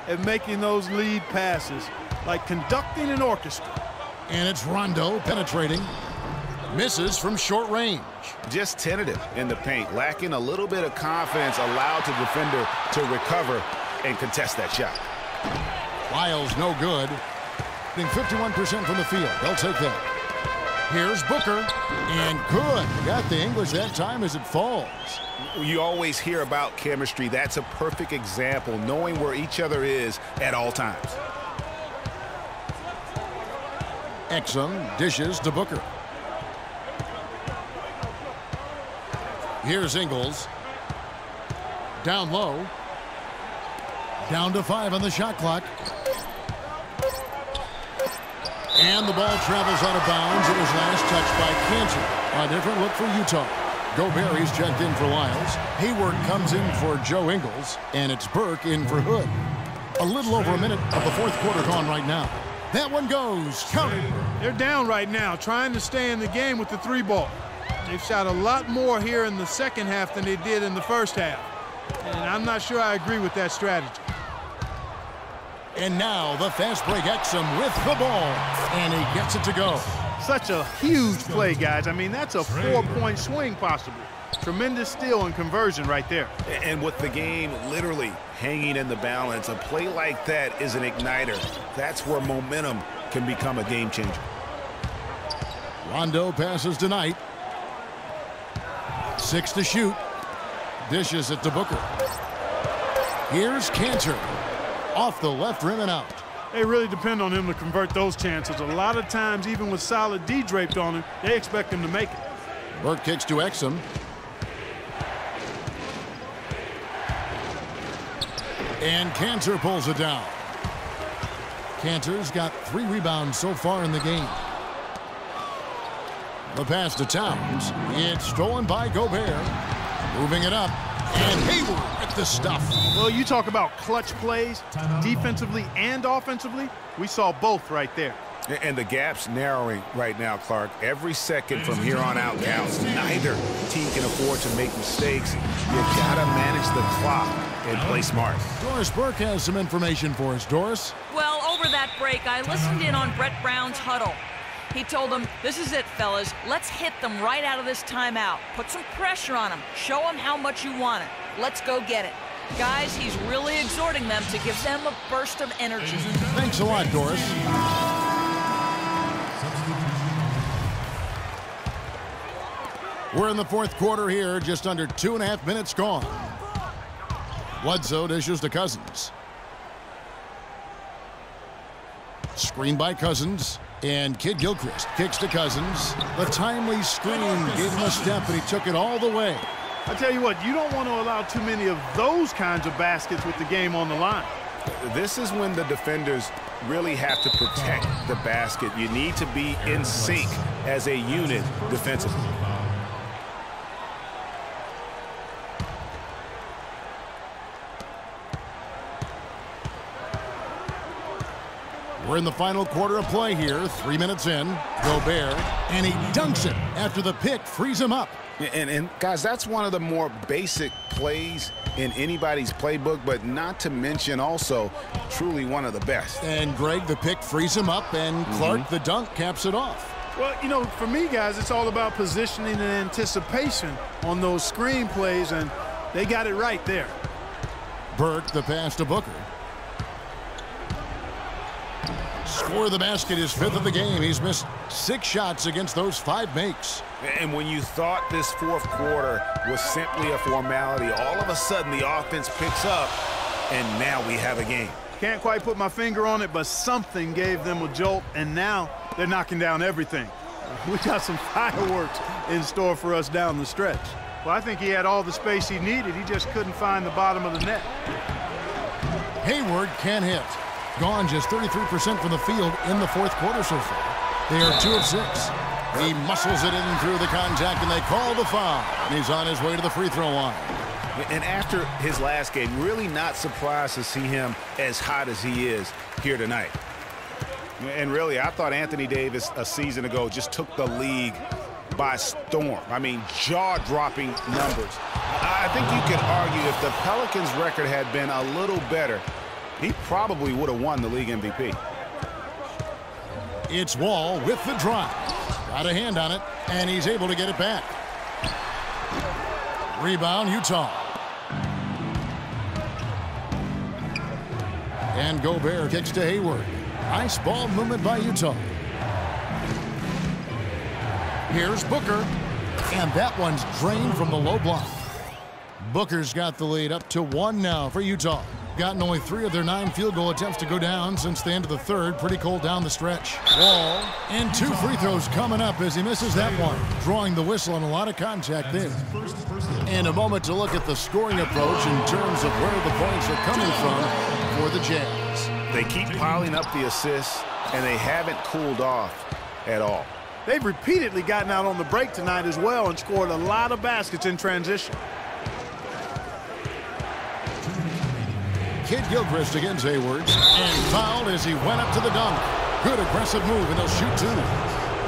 at making those lead passes, like conducting an orchestra. And it's Rondo penetrating. Misses from short range. Just tentative in the paint, lacking a little bit of confidence, allowed the defender to recover and contest that shot. Lyles no good. Being 51% from the field. They'll take that. Here's Booker, and good. Got the English that time as it falls. You always hear about chemistry. That's a perfect example, knowing where each other is at all times. Exum dishes to Booker. Here's Ingles. Down low. Down to 5 on the shot clock. And the ball travels out of bounds. It was last touched by Cantor. A different look for Utah. Gobert, he's checked in for Lyles. Hayward comes in for Joe Ingles. And it's Burke in for Hood. A little over a minute of the fourth quarter gone right now. That one goes. Counted. They're down right now, trying to stay in the game with the 3-ball. They've shot a lot more here in the second half than they did in the first half. And I'm not sure I agree with that strategy. And now the fast break. Exum with the ball. And he gets it to go. Such a huge play, guys. I mean, that's a 4-point swing possibly. Tremendous steal and conversion right there. And with the game literally hanging in the balance, a play like that is an igniter. That's where momentum can become a game changer. Rondo passes tonight. 6 to shoot. Dishes it to Booker. Here's Cantor. Off the left rim and out. They really depend on him to convert those chances. A lot of times, even with solid D draped on him, they expect him to make it. Burke kicks to Exum. And Cantor pulls it down. Cantor's got 3 rebounds so far in the game. The pass to Towns. It's stolen by Gobert. Moving it up. And Hayward at the stuff. Well, you talk about clutch plays, defensively and offensively. We saw both right there. And the gap's narrowing right now, Clark. Every second from here on out counts. Neither team can afford to make mistakes. You gotta manage the clock and play smart. Doris Burke has some information for us. Doris? Well, over that break, I listened in on Brett Brown's huddle. He told them, this is it, fellas. Let's hit them right out of this timeout. Put some pressure on them. Show them how much you want it. Let's go get it. Guys, he's really exhorting them to give them a burst of energy. Thanks a lot, Doris. We're in the fourth quarter here, just under 2.5 minutes gone. Bledsoe dishes to Cousins. Screen by Cousins. And Kid Gilchrist kicks to Cousins. The timely screen gave him a step, and he took it all the way. I tell you what, you don't want to allow too many of those kinds of baskets with the game on the line. This is when the defenders really have to protect the basket. You need to be in sync as a unit defensively. We're in the final quarter of play here. 3 minutes in. Gobert, and he dunks it after the pick frees him up. And guys, that's one of the more basic plays in anybody's playbook, but not to mention also truly one of the best. And Greg, the pick frees him up, and Clark, the dunk, caps it off. Well, you know, for me, guys, it's all about positioning and anticipation on those screen plays, and they got it right there. Burke, the pass to Booker. Score of the basket, his 5th of the game. He's missed 6 shots against those 5 makes. And when you thought this fourth quarter was simply a formality, all of a sudden the offense picks up, and now we have a game. Can't quite put my finger on it, but something gave them a jolt, and now they're knocking down everything. We got some fireworks in store for us down the stretch. Well, I think he had all the space he needed. He just couldn't find the bottom of the net. Hayward can't hit. Gone just 33% from the field in the fourth quarter so far. They are 2 of 6. He muscles it in through the contact, and they call the foul. And he's on his way to the free throw line. And after his last game, really not surprised to see him as hot as he is here tonight. And really, I thought Anthony Davis a season ago just took the league by storm. I mean, jaw-dropping numbers. I think you could argue if the Pelicans' record had been a little better, he probably would have won the league MVP. It's Wall with the drive. Got a hand on it, and he's able to get it back. Rebound, Utah. And Gobert kicks to Hayward. Nice ball movement by Utah. Here's Booker. And that one's drained from the low block. Booker's got the lead up to 1 now for Utah. Gotten only 3 of their 9 field goal attempts to go down since the end of the third. Pretty cold down the stretch. Wall. And 2 free throws coming up as he misses that one. Drawing the whistle and a lot of contact there. And a moment to look at the scoring approach in terms of where the points are coming from for the Jazz. They keep piling up the assists, and they haven't cooled off at all. They've repeatedly gotten out on the break tonight as well and scored a lot of baskets in transition. Kidd-Gilchrist against Hayward. And fouled as he went up to the dunk. Good aggressive move, and he'll shoot 2.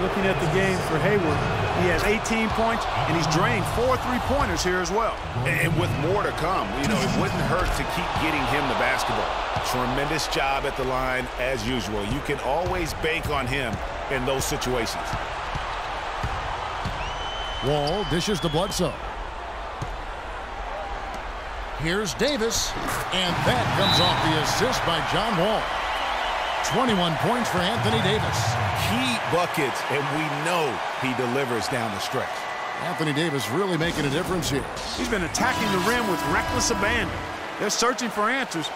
Looking at the game for Hayward, he has 18 points, and he's drained 4 3-pointers here as well. And with more to come, you know, it wouldn't hurt to keep getting him the basketball. Tremendous job at the line, as usual. You can always bank on him in those situations. Wall dishes to Bledsoe. Here's Davis, and that comes off the assist by John Wall. 21 points for Anthony Davis. Key buckets, and we know he delivers down the stretch. Anthony Davis really making a difference here. He's been attacking the rim with reckless abandon. They're searching for answers.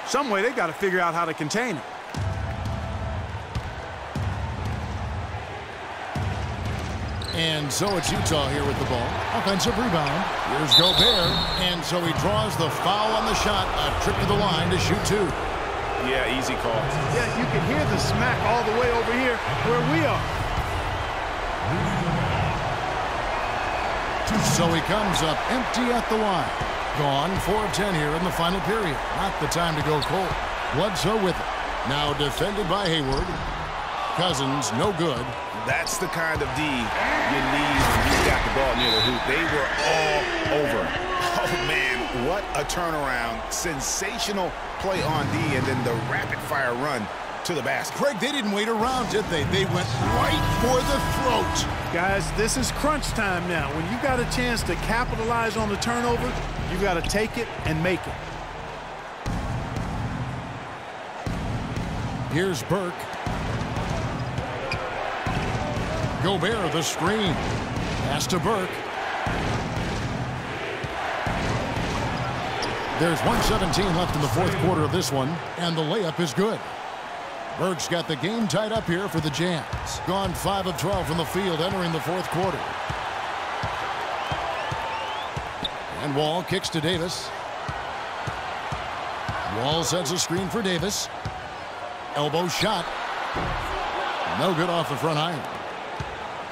Some way they've got to figure out how to contain it. And so it's Utah here with the ball. Offensive rebound. Here's Gobert. And so he draws the foul on the shot. A trip to the line to shoot 2. Yeah, easy call. Yeah, you can hear the smack all the way over here where we are. So he comes up empty at the line. Gone 4 of 10 here in the final period. Not the time to go cold. Bledsoe with it. Now defended by Hayward. Cousins, no good. That's the kind of D you need when he's got the ball near the hoop. They were all over. Oh, man, what a turnaround. Sensational play on D, and then the rapid-fire run to the basket. Craig, they didn't wait around, did they? They went right for the throat. Guys, this is crunch time now. When you got a chance to capitalize on the turnover, you got to take it and make it. Here's Burke. Gobert, the screen. Pass to Burke. There's 1:17 left in the fourth quarter of this one, and the layup is good. Burke's got the game tied up here for the Jazz. Gone 5 of 12 from the field entering the fourth quarter. And Wall kicks to Davis. Wall sets a screen for Davis. Elbow shot. No good off the front iron.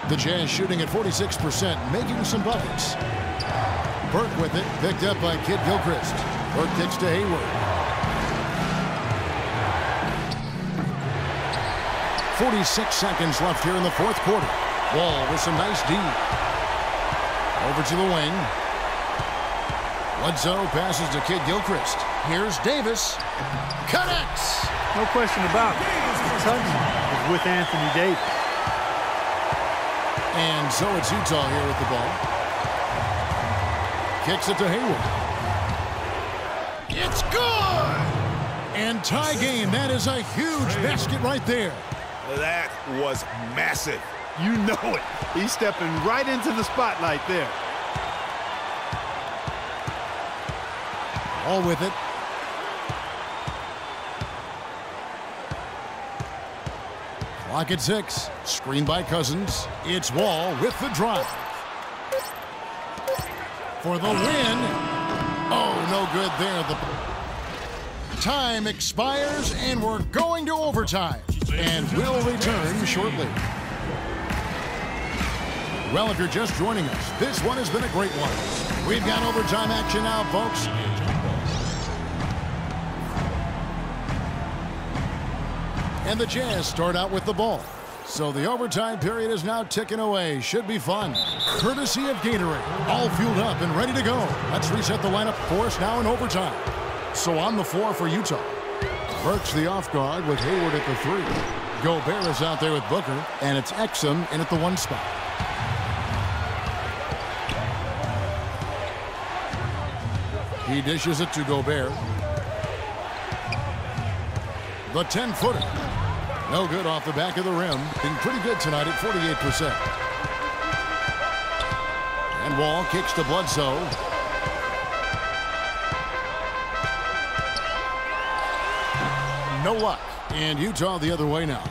The Jazz shooting at 46%, making some buckets. Burke with it, picked up by Kidd-Gilchrist. Burke kicks to Hayward. 46 seconds left here in the fourth quarter. Wall with some nice D. Over to the wing. Bledsoe passes to Kidd-Gilchrist. Here's Davis. Connects. No question about it. Cousins is with Anthony Davis. And so it's Utah here with the ball. Kicks it to Hayward. It's good! And tie game. That is a huge basket right there. That was massive. You know it. He's stepping right into the spotlight there. All with it. Clock at 6. Screen by Cousins. It's Wall with the drive. For the win. Oh, no good there. The time expires, and we're going to overtime. And we'll return shortly. Well, if you're just joining us, this one has been a great one. We've got overtime action now, folks. And the Jazz start out with the ball. So the overtime period is now ticking away. Should be fun. Courtesy of Gatorade. All fueled up and ready to go. Let's reset the lineup for us now in overtime. So on the floor for Utah. Burks the off guard with Hayward at the 3. Gobert is out there with Booker, and it's Exum in at the 1 spot. He dishes it to Gobert. The 10-footer. No good off the back of the rim. Being pretty good tonight at 48%. And Wall kicks to Bledsoe. No luck. And Utah the other way now.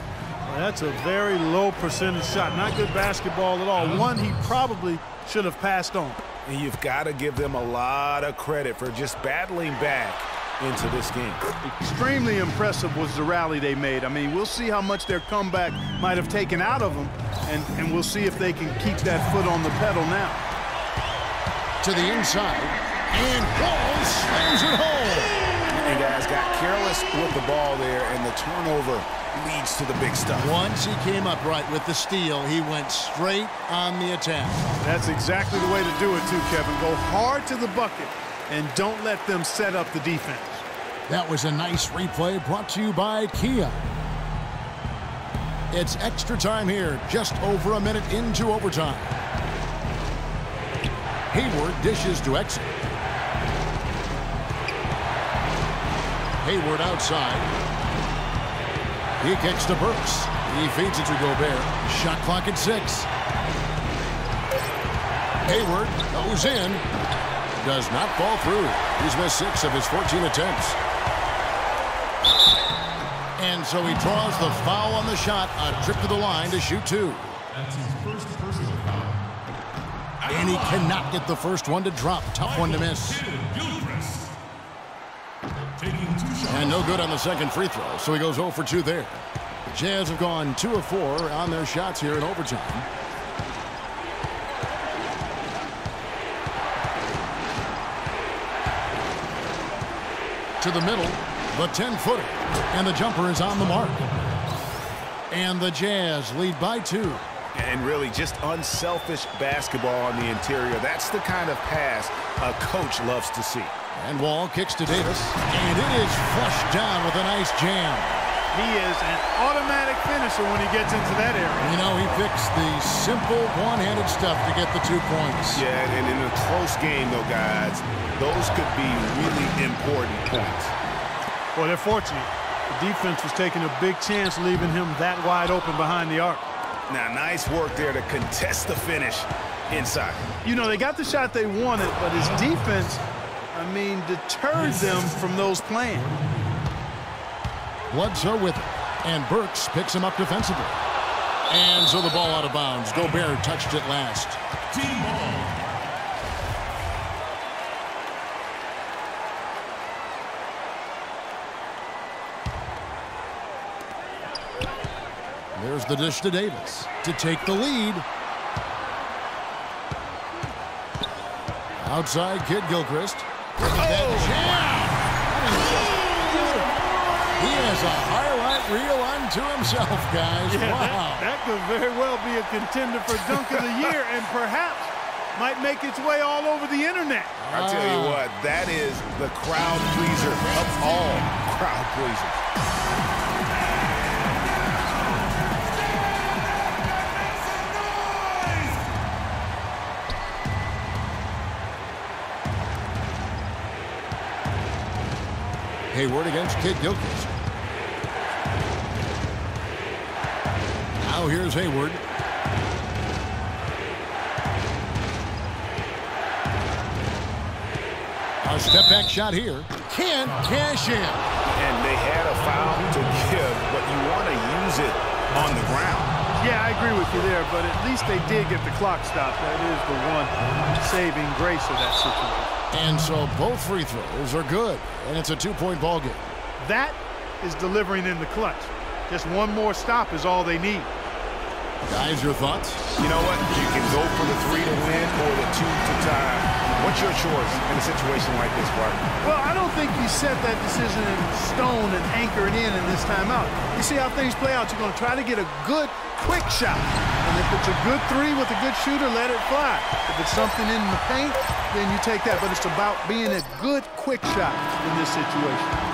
That's a very low percentage shot. Not good basketball at all. One he probably should have passed on. And you've got to give them a lot of credit for just battling back into this game. Extremely impressive was the rally they made. I mean, we'll see how much their comeback might have taken out of them, and we'll see if they can keep that foot on the pedal now. To the inside, and Wall slams it home. And guys got careless with the ball there, and the turnover leads to the big stuff. Once he came up right with the steal, he went straight on the attack. That's exactly the way to do it too, Kevin. Go hard to the bucket and don't let them set up the defense. That was a nice replay brought to you by Kia. It's extra time here, just over a minute into overtime. Hayward dishes to Exum. Hayward outside. He kicks to Burks. He feeds it to Gobert. Shot clock at 6. Hayward goes in. Does not fall through. He's missed 6 of his 14 attempts. And so he draws the foul on the shot. A trip to the line to shoot 2. That's his first personal foul. And he cannot get the first one to drop. Tough one to miss. And no good on the second free throw, so he goes 0 for 2 there. Jazz have gone 2 of 4 on their shots here in overtime. To the middle, the 10-footer, and the jumper is on the mark. And the Jazz lead by 2. And really just unselfish basketball on the interior. That's the kind of pass a coach loves to see. And Wall kicks to Davis, and it is flushed down with a nice jam. He is an automatic finisher when he gets into that area. You know, he picks the simple one-handed stuff to get the 2 points. Yeah, and in a close game, though, guys, those could be really important points. Well, they're fortunate. The defense was taking a big chance leaving him that wide open behind the arc. Now, nice work there to contest the finish inside. You know, they got the shot they wanted, but his defense, I mean, deterred them from those plans. Bledsoe with it, and Burks picks him up defensively. And so the ball out of bounds. Gobert touched it last. Team ball. There's the dish to Davis to take the lead. Outside Kid Gilchrist. That jam! He has a highlight reel unto himself, guys. Yeah, wow. that could very well be a contender for Dunk of the Year and perhaps might make its way all over the internet. I'll tell you what, that is the crowd pleaser of all crowd pleasers. Hayward against Kid Gilchrist. Now here's Hayward. A step-back shot here. Can't cash in. And they had a foul to give, but you want to use it on the ground. Yeah, I agree with you there, but at least they did get the clock stopped. That is the one saving grace of that situation. And so both free throws are good, and it's a 2-point ball game. That is delivering in the clutch. Just one more stop is all they need. Guys, your thoughts? You know what? You can go for the 3 to win or the 2 to tie. What's your choice in a situation like this, Bart? Well, I don't think you set that decision in stone and anchor it in this timeout. You see how things play out. You're going to try to get a good, quick shot. And if it's a good 3 with a good shooter, let it fly. If it's something in the paint, then you take that. But it's about being a good, quick shot in this situation.